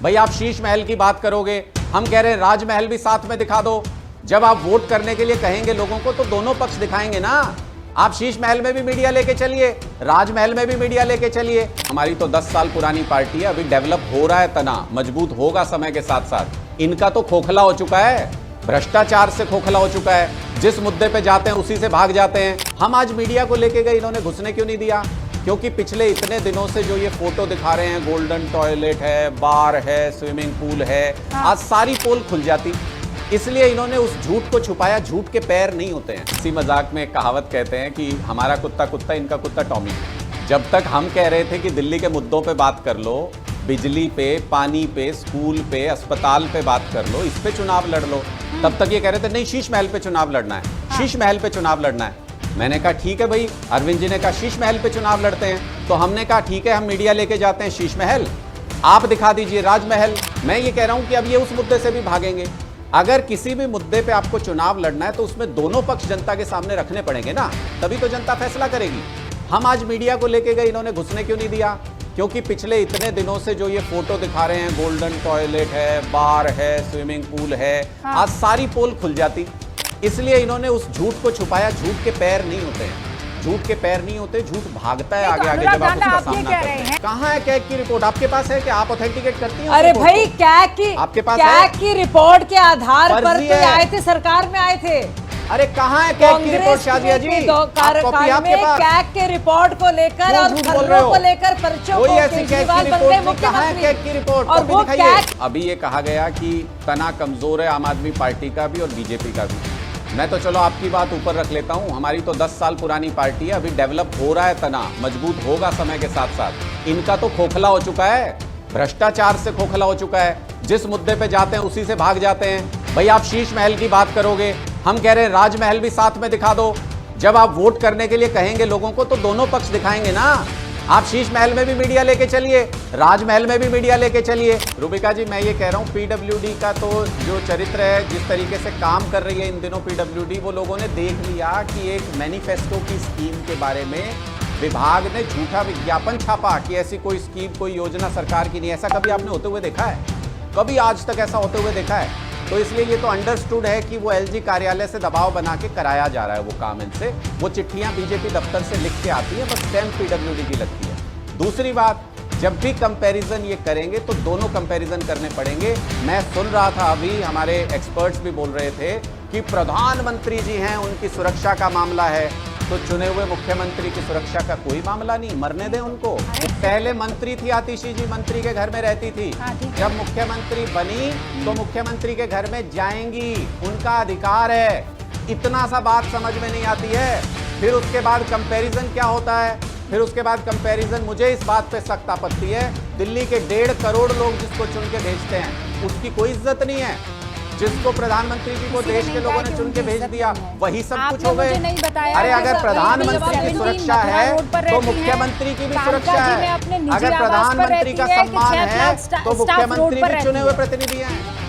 भाई आप शीश महल की बात करोगे, हम कह रहे हैं राजमहल भी साथ में दिखा दो। जब आप वोट करने के लिए कहेंगे लोगों को तो दोनों पक्ष दिखाएंगे ना। आप शीश महल में भी मीडिया लेके चलिए, राजमहल में भी मीडिया लेके चलिए। हमारी तो 10 साल पुरानी पार्टी है, अभी डेवलप हो रहा है, तना मजबूत होगा समय के साथ साथ। इनका तो खोखला हो चुका है, भ्रष्टाचार से खोखला हो चुका है। जिस मुद्दे पे जाते हैं उसी से भाग जाते हैं। हम आज मीडिया को लेके गए, इन्होंने घुसने क्यों नहीं दिया? क्योंकि पिछले इतने दिनों से जो ये फोटो दिखा रहे हैं, गोल्डन टॉयलेट है, बार है, स्विमिंग पूल है, आज सारी पोल खुल जाती। इसलिए इन्होंने उस झूठ को छुपाया। झूठ के पैर नहीं होते हैं। इसी मजाक में एक कहावत कहते हैं कि हमारा कुत्ता कुत्ता, इनका कुत्ता टॉमी। जब तक हम कह रहे थे कि दिल्ली के मुद्दों पे बात कर लो, बिजली पे, पानी पे, स्कूल पे, अस्पताल पे बात कर लो, इस पे चुनाव लड़ लो, तब तक ये कह रहे थे नहीं शीश महल पे चुनाव लड़ना है, शीश महल पे चुनाव लड़ना है। मैंने कहा ठीक है भाई, अरविंद जी ने कहा शीश महल पे चुनाव लड़ते हैं, तो हमने कहा ठीक है, हम मीडिया लेके जाते हैं शीश महल, आप दिखा दीजिए राजमहल। मैं ये कह रहा हूं कि अब ये उस मुद्दे से भी भागेंगे। अगर किसी भी मुद्दे पे आपको चुनाव लड़ना है तो उसमें दोनों पक्ष जनता के सामने रखने पड़ेंगे ना, तभी तो जनता फैसला करेगी। हम आज मीडिया को लेके गए, इन्होंने घुसने क्यों नहीं दिया? क्योंकि पिछले इतने दिनों से जो ये फोटो दिखा रहे हैं, गोल्डन टॉयलेट है, बार है, स्विमिंग पूल है, आज सारी पोल खुल जाती। इसलिए इन्होंने उस झूठ को छुपाया। झूठ के पैर नहीं होते हैं, झूठ के पैर नहीं होते, झूठ भागता है आगे आगे जब आप उसका सामना करते हैं। कहाँ है कैग की रिपोर्ट? आपके पास है क्या? आप ऑथेंटिकेट करती हैं? अरे भाई कैग की, आपके पास कैग की रिपोर्ट के आधार पर तो आए थे, सरकार में आए थे। अरे कहाँ है कैग की रिपोर्ट शाजिया जी? कार्यकाल में कैग के रिपोर्ट को लेकर और खबरों को लेकर पर्चों को केजरीवाल बन गए मुख्यमंत्री। कैग की रिपोर्ट और वो कैग। अभी ये कहा गया कि तना कमजोर है आम आदमी पार्टी का भी और बीजेपी का भी। मैं तो चलो आपकी बात ऊपर रख लेता हूं। हमारी तो 10 साल पुरानी पार्टी है, अभी डेवलप हो रहा है, तना मजबूत होगा समय के साथ साथ। इनका तो खोखला हो चुका है, भ्रष्टाचार से खोखला हो चुका है। जिस मुद्दे पे जाते हैं उसी से भाग जाते हैं। भाई आप शीश महल की बात करोगे, हम कह रहे हैं राजमहल भी साथ में दिखा दो। जब आप वोट करने के लिए कहेंगे लोगों को तो दोनों पक्ष दिखाएंगे ना। आप शीश महल में भी मीडिया लेके चलिए, राजमहल में भी मीडिया लेके चलिए। रूबिका जी, मैं ये कह रहा हूँ पीडब्ल्यूडी का तो जो चरित्र है, जिस तरीके से काम कर रही है इन दिनों पीडब्ल्यूडी, वो लोगों ने देख लिया कि एक मैनिफेस्टो की स्कीम के बारे में विभाग ने झूठा विज्ञापन छापा कि ऐसी कोई स्कीम, कोई योजना सरकार की नहीं। ऐसा कभी आपने होते हुए देखा है? कभी आज तक ऐसा होते हुए देखा है? तो इसलिए ये तो अंडरस्टूड है कि वो एलजी कार्यालय से दबाव बना के कराया जा रहा है वो काम इनसे। वो चिट्ठियां बीजेपी दफ्तर से लिख के आती है, बस स्टैम्प पीडब्ल्यूडी की लगती है। दूसरी बात, जब भी कंपैरिजन ये करेंगे तो दोनों कंपैरिजन करने पड़ेंगे। मैं सुन रहा था अभी, हमारे एक्सपर्ट्स भी बोल रहे थे कि प्रधानमंत्री जी हैं, उनकी सुरक्षा का मामला है। तो चुने हुए मुख्यमंत्री की सुरक्षा का कोई मामला नहीं, मरने दें उनको। पहले मंत्री थी आतिशी जी, मंत्री के घर में रहती थी। जब मुख्यमंत्री बनी तो मुख्यमंत्री के घर में जाएंगी, उनका अधिकार है। इतना सा बात समझ में नहीं आती है। फिर उसके बाद कंपैरिजन क्या होता है? फिर उसके बाद कंपैरिजन, मुझे इस बात पे सख्त आपत्ति है, दिल्ली के 1.5 करोड़ लोग जिसको चुन के भेजते हैं उसकी कोई इज्जत नहीं है। जिसको प्रधानमंत्री जी को देश के लोगों ने चुन के भेज दिया वही सब कुछ हो गए। अरे अगर प्रधानमंत्री की सुरक्षा है तो मुख्यमंत्री की भी सुरक्षा है। अगर प्रधानमंत्री का सम्मान है तो मुख्यमंत्री भी चुने हुए प्रतिनिधि हैं।